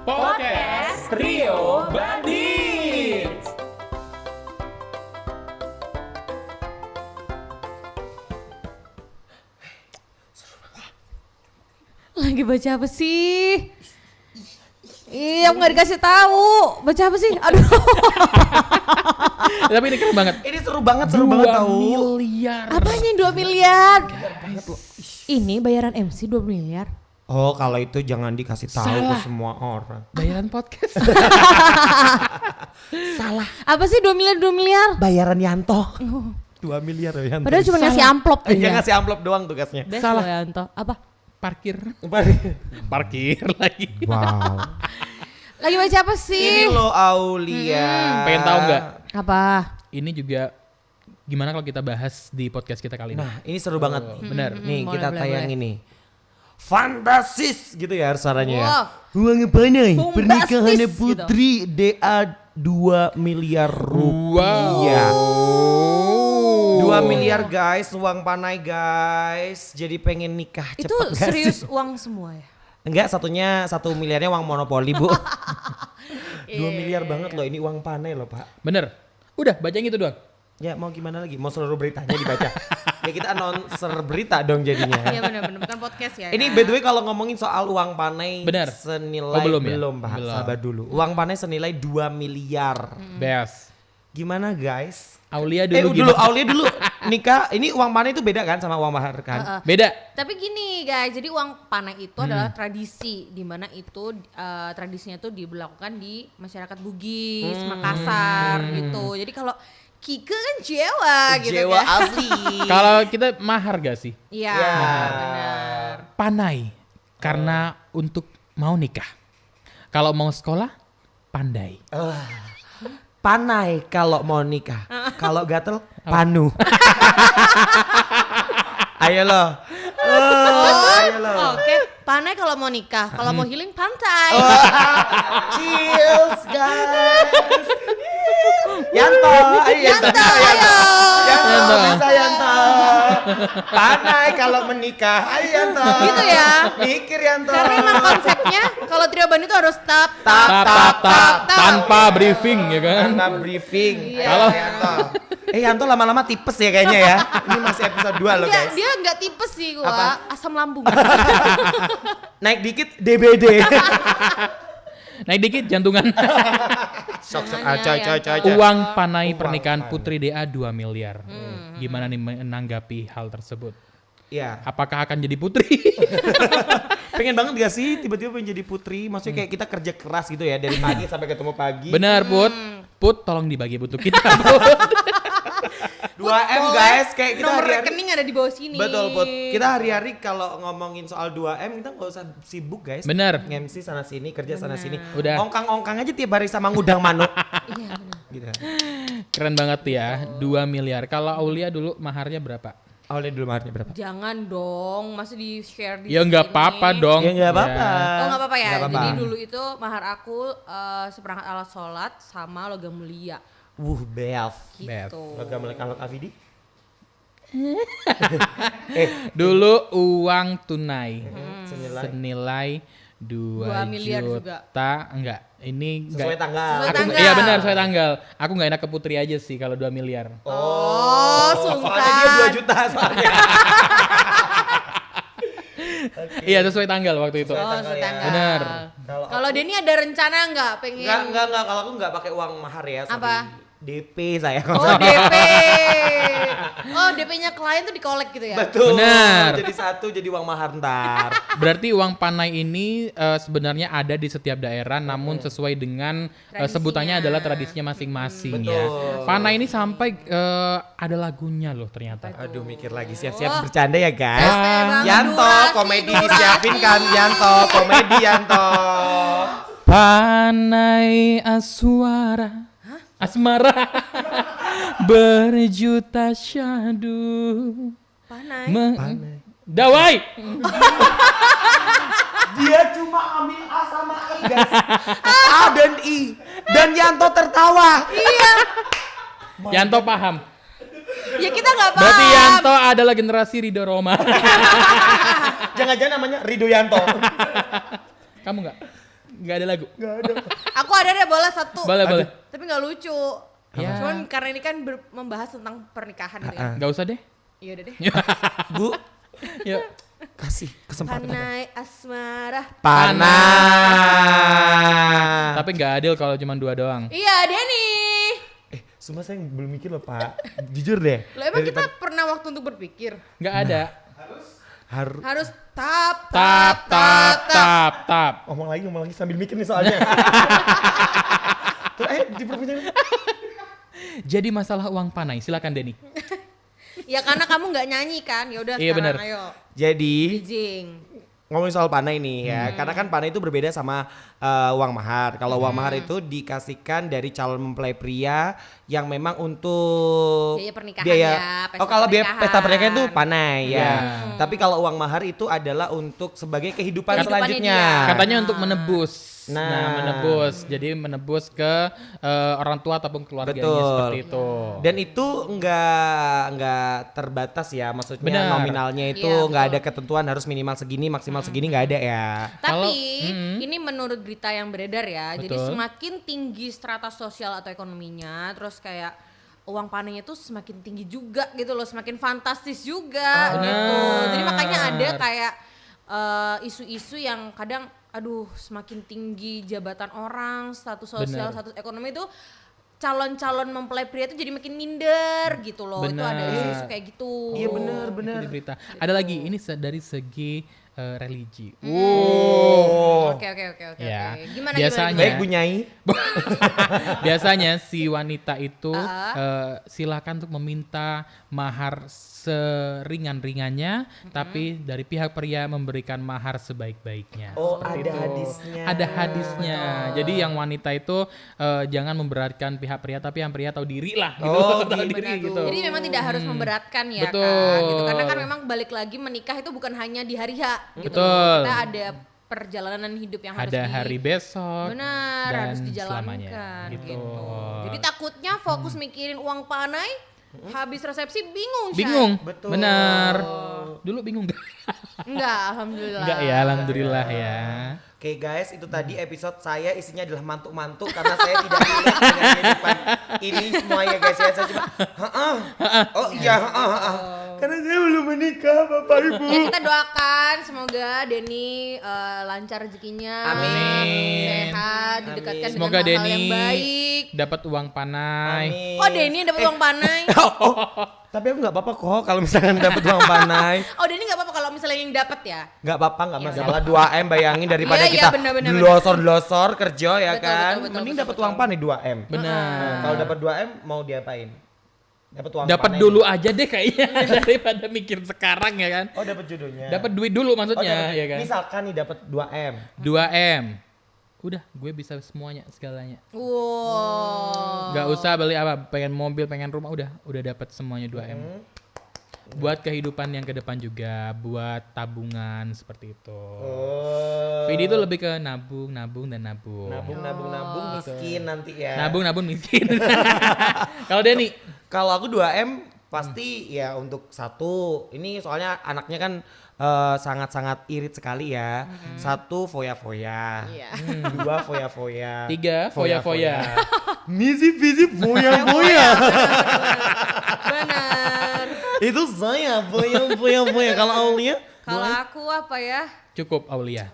Podcast Trio Bandit. Lagi baca apa sih? Iya, aku nggak dikasih tahu. Baca apa sih? Aduh. Tapi ini keren banget. Ini seru banget tahu. 2 miliar. Apanya yang 2 miliar? Ini bayaran MC 2 miliar. Oh, kalau itu jangan dikasih tahu ke Salah. semua orang. Bayaran podcast. Salah. Apa sih 2 miliar 2 miliar? Bayaran Yanto. 2 miliar ya Yanto. Padahal cuma ngasih amplop tuh Dia ya. ngasih amplop doang tugasnya. Best Salah. loh Yanto. Apa? Parkir lagi. Wow. Lagi baca apa sih? Ini lo Aulia. Pengen tahu nggak? Apa? Ini juga gimana kalau kita bahas di podcast kita kali ini? Nah, ini seru banget. Benar. Nih, boleh, kita boleh, tayang boleh. ini. Fantasis gitu ya suaranya ya. Wow. Uang apa nih? Bombastis Pernikahannya gitu. Putri DA 2 miliar rupiah. 2 miliar guys, uang panai guys. Jadi pengen nikah Itu cepet gak serius sih? uang semua ya? Enggak, 1 miliarnya uang monopoli bu. 2 miliar banget loh, ini uang panai loh pak. Bener. Udah baca yang itu doang. Ya mau gimana lagi, mau seluruh beritanya dibaca. Ya kita announcer berita dong jadinya. Iya benar-benar bukan podcast ya. Ini by the way kalau ngomongin soal uang panai Bener. senilai Oh, belum ya? Pak, Belum. sabar dulu. Uang panai senilai 2 miliar. Best. Gimana guys? Aulia dulu gimana? Aulia dulu nikah, ini uang panai itu beda kan sama uang mahar kan? Beda. Tapi gini guys, jadi uang panai itu adalah tradisi di mana itu tradisinya tuh diberlakukan di masyarakat Bugis, Makassar gitu. Jadi kalau Kike kan Jawa gitu Jawa kan. asli. Kalau kita mahar gak sih? Iya, Ya. benar. Panai. Karena untuk mau nikah. Kalau mau sekolah, pandai. Panai kalau mau nikah. Kalau gatel, panu. Ayo lo. Ayo lo. Oke, panai kalau mau nikah, kalau mau healing pantai. Cheers guys. Yanto, ayo Yanto. ayo. Yanto, bisa Yanto. Panai kalau menikah, ayo Yanto. Gitu ya. Mikir Yanto. Karena emang konsepnya kalau trio band itu harus tap Tap, Tanpa briefing ya kan? Tanpa briefing. Iya. Kalau Yanto. Yanto lama-lama tipes ya kayaknya ya. Ini masih episode 2 loh guys. Dia nggak tipes sih gua, Apa? asam lambung. Naik dikit DBD. Naik dikit jantungan. Coy. Uang panai Uang pernikahan panai. Putri DA 2 miliar. Gimana nih menanggapi hal tersebut? Iya. Apakah akan jadi putri? Pengen banget gak sih tiba-tiba pengen jadi putri? Maksudnya kayak kita kerja keras gitu ya dari pagi sampai ketemu pagi. Benar, Put. Put, tolong dibagi untuk kita, Put. 2M guys, kayak kita Nomor hari-hari. rekening ada di bawah sini. Betul Put. Kita hari-hari kalau ngomongin soal 2M kita nggak usah sibuk guys. Benar. MC sana sini, kerja sana sini. Udah. Ongkang-ongkang aja tiap hari sama ngudang manuk. Iya benar. Gitu. Keren banget ya, 2 miliar. Kalau Aulia dulu maharnya berapa? Awalnya dulu maharnya berapa? Jangan dong, masih di share di Ya nggak sini. apa-apa dong. Ya nggak apa-apa. Oh nggak apa-apa ya. Nggak apa-apa. Jadi dulu itu mahar aku seperangkat alat sholat sama logam mulia Bev. gitu. Logam melek alat Avidi. Dulu uang tunai Senilai. senilai 2 miliar juta. juga. Enggak, ini Sesuai enggak. tanggal. Sesuai Aku, tanggal. iya benar, sesuai tanggal. Aku nggak enak ke Putri aja sih kalau 2 miliar. Oh, Soalnya dia 2 sungkan. juta soalnya. Iya sesuai tanggal waktu itu. Oh, tanggal ya. setanggal. Benar. Kalau Denny ada rencana nggak pengen? Enggak. Kalau aku enggak pakai uang mahar ya. sorry. Apa? DP saya. Oh DP. Oh DP-nya klien tuh dikolek gitu ya? Betul. Benar. Jadi satu jadi uang mahar ntar. Berarti uang panai ini sebenarnya ada di setiap daerah, namun sesuai dengan sebutannya adalah tradisinya masing-masing ya. Betul. Panai ini sampai ada lagunya loh ternyata. Aduh mikir lagi siap-siap bercanda ya guys. Bang, Yanto durasi, komedi durasi. disiapin kan Yanto komedi Yanto. Panai asmara berjuta syahdu. Panai. Dawai. Dia cuma ambil A sama I guys. A dan I dan Yanto tertawa. Iya. Yanto paham. Ya kita nggak paham. Berarti Yanto adalah generasi Ridho Roma. Jangan-jangan namanya Ridho Yanto. Kamu nggak? Nggak ada lagu. Aku ada deh bola satu. Boleh. Tapi nggak lucu. Ya. Cuman karena ini kan membahas tentang pernikahan gitu ya. Nggak usah deh. Iya udah deh. Bu, Yuk. kasih kesempatan. Panai asmara. Panah. Tapi nggak adil kalau cuma 2 doang. Iya Denny. Sumpah saya belum mikir loh Pak. Jujur deh. Lo emang kita pernah waktu untuk berpikir? Nggak ada. Harus tap. Tap. Ngomong lagi sambil mikir nih soalnya. Tuh, diperpanjang. Jadi masalah uang panai, silakan Denny. Ya karena kamu nggak nyanyi kan, ya udah Iya, sekarang bener. ayo. Jadi Bridging. ngomongin soal panai nih ya, karena kan panai itu berbeda sama uang mahar. Kalau uang mahar itu dikasihkan dari calon mempelai pria yang memang untuk Biaya pernikahan ya, pesta kalau biaya pernikahan. pesta pernikahan itu panai ya. Ya. Tapi kalau uang mahar itu adalah untuk sebagai kehidupan Kehidupannya selanjutnya. dia. Katanya untuk menebus. Nah. Menebus. Jadi menebus ke orang tua ataupun keluarganya Betul. seperti itu. Dan itu enggak terbatas ya, maksudnya Benar. nominalnya itu Iya, enggak ada betul. ketentuan harus minimal segini, maksimal segini enggak ada ya. Kalau- Tapi ini menurut berita yang beredar ya, jadi Betul. semakin tinggi strata sosial atau ekonominya, terus kayak uang panainya tuh semakin tinggi juga gitu loh, semakin fantastis juga gitu. Jadi makanya ada kayak isu-isu yang kadang aduh semakin tinggi jabatan orang, status sosial, Benar. status ekonomi itu calon-calon mempelai pria itu jadi makin minder gitu loh. Itu ada Benar. isu-isu kayak gitu. Iya benar. Itu di berita. Ada lagi ini dari segi religi. Oke. Ya. Gimana Biasanya- gimana? Baik Bu Nyai. Biasanya si wanita itu silakan untuk meminta mahar seringan-ringannya, tapi dari pihak pria memberikan mahar sebaik-baiknya. Oh, Seperti ada itu. hadisnya. Ada hadisnya. Jadi yang wanita itu jangan memberatkan pihak pria, tapi yang pria tahu diri lah. Gitu. Oh, Tahu gitu. diri gitu. Jadi memang tidak harus memberatkan ya Betul. kan gitu. Karena kan memang balik lagi menikah itu bukan hanya di hari H gitu. Betul. Kita ada perjalanan hidup yang harus Ada hari besok. benar dan harus selamanya. dijalankan Gitu. gitu. Jadi takutnya fokus mikirin uang panai, habis resepsi bingung. Syai. Bingung. Betul. Benar. Dulu bingung gak? Enggak, alhamdulillah. Enggak ya, alhamdulillah ya. Oke guys, itu tadi episode saya isinya adalah mantuk-mantuk karena saya tidak relate dengan kehidupan ini semua ya guys ya. Saya cuma, oh iya, karena saya belum menikah Bapak Ibu. Ya kita doakan semoga Denny lancar rezekinya, Amin. sehat, didekatkan Semoga dengan hal-hal Denny yang baik. dapat uang panai. Amin. Kok Denny dapat uang panai? Tapi aku nggak apa-apa kok kalau misalkan dapat uang panai. Oh Denny nggak apa-apa kalau misalnya yang dapat ya. Nggak apa-apa, nggak masalah. 2M bayangin daripada Iya, kita benar. delosor-delosor kerja ya Betul, kan. betul, Mending betul, dapat betul. uang panai 2M. Benar. Kalau dapat 2M mau diapain? Dapat uang Dapat panai. dulu aja deh kayaknya daripada mikir sekarang ya kan. Oh, dapat jodohnya. Dapat duit dulu Oh, maksudnya dapat- ya kan. Misalkan nih dapat 2M. 2M. Udah, gue bisa semuanya segalanya. Wow. Gak usah beli apa, pengen mobil, pengen rumah, udah dapat semuanya 2M. Buat kehidupan yang ke depan juga, buat tabungan seperti itu. Oh. Vidi itu lebih ke nabung dan nabung. Nabung miskin nanti ya. Nabung miskin. Kalau Denny, Kalau aku 2M pasti ya untuk satu. Ini soalnya anaknya kan sangat-sangat irit sekali ya. Satu foya-foya. Iya. 2 foya-foya. 3 foya-foya. Misi-visi foya-foya. Benar. Itu saya foya-foya. Kalau Aulia? Kalau aku apa ya? Cukup Aulia.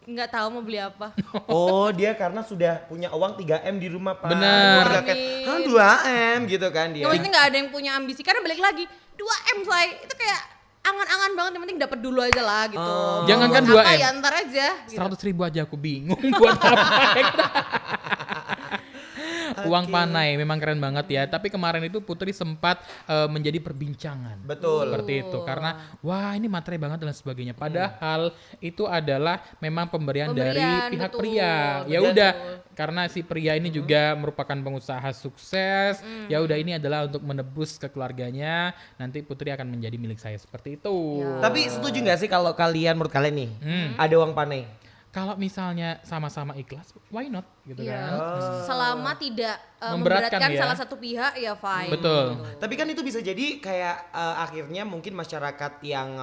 Nggak tahu mau beli apa. Oh, dia karena sudah punya uang 3M di rumah, Pak. Benar. Dia kayak, 2M gitu kan dia. Ya, maksudnya nggak ada yang punya ambisi karena balik lagi 2M say itu kayak angan-angan banget yang penting dapat dulu aja lah gitu. Jangankan Buat apa 2M. ya ntar aja. Gitu. 100.000 aja aku bingung buat apa. Uang panai memang keren banget ya. Tapi kemarin itu Putri sempat menjadi perbincangan. Betul. Seperti itu karena wah ini materi banget dan sebagainya. Padahal itu adalah memang pemberian dari Pemberian, pihak betul. pria. Ya Betul. udah karena si pria ini juga merupakan pengusaha sukses. Ya udah ini adalah untuk menebus ke keluarganya. Nanti Putri akan menjadi milik saya seperti itu. Tapi setuju nggak sih kalau kalian menurut kalian nih ada uang panai? kalau misalnya sama-sama ikhlas, why not gitu Iya. kan? Selama tidak Memberatkan memberatkan ya. salah satu pihak ya fine. Betul. Gitu. Tapi kan itu bisa jadi kayak akhirnya mungkin masyarakat yang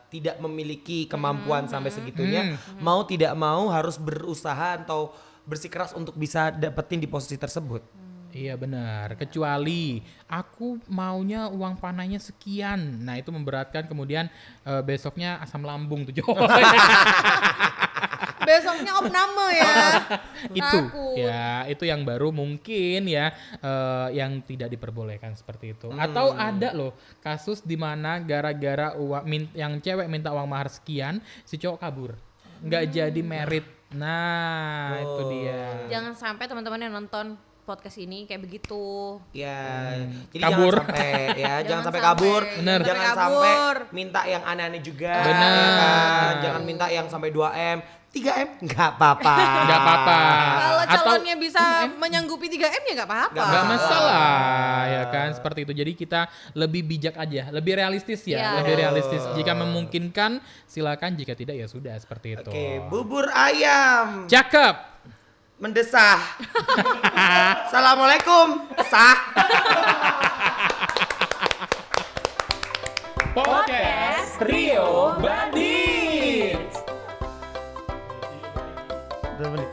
tidak memiliki kemampuan sampai segitunya mau tidak mau harus berusaha atau bersikeras untuk bisa dapetin di posisi tersebut. Iya benar, kecuali aku maunya uang panainya sekian. Nah itu memberatkan, kemudian besoknya asam lambung tuh coy. Besoknya opname ya. Itu Takut. ya, itu yang baru mungkin ya yang tidak diperbolehkan seperti itu. Atau ada loh kasus di mana gara-gara yang cewek minta uang mahar sekian, si cowok kabur. Nggak jadi merit. Nah, itu dia. Jangan sampai teman-teman yang nonton podcast ini kayak begitu. Ya, jadi Kabur. jangan sampai ya, jangan Jangan sampai sampai. kabur, Bener. jangan Sampai sampai kabur. minta yang aneh-aneh juga. Bener. ya kan? Jangan minta yang sampai 2M, 3M nggak apa-apa. Nggak apa-apa. Kalau Atau calonnya bisa menyanggupi 3M ya nggak apa-apa. Nggak nggak masalah ya kan, seperti itu. Jadi kita lebih bijak aja, lebih realistis ya, Ya. lebih realistis. Jika memungkinkan silakan, jika tidak ya sudah seperti itu. Oke, bubur ayam Cakep. mendesah. Assalamualaikum. Sah. Podcast Rio Bandit. Berapa menit?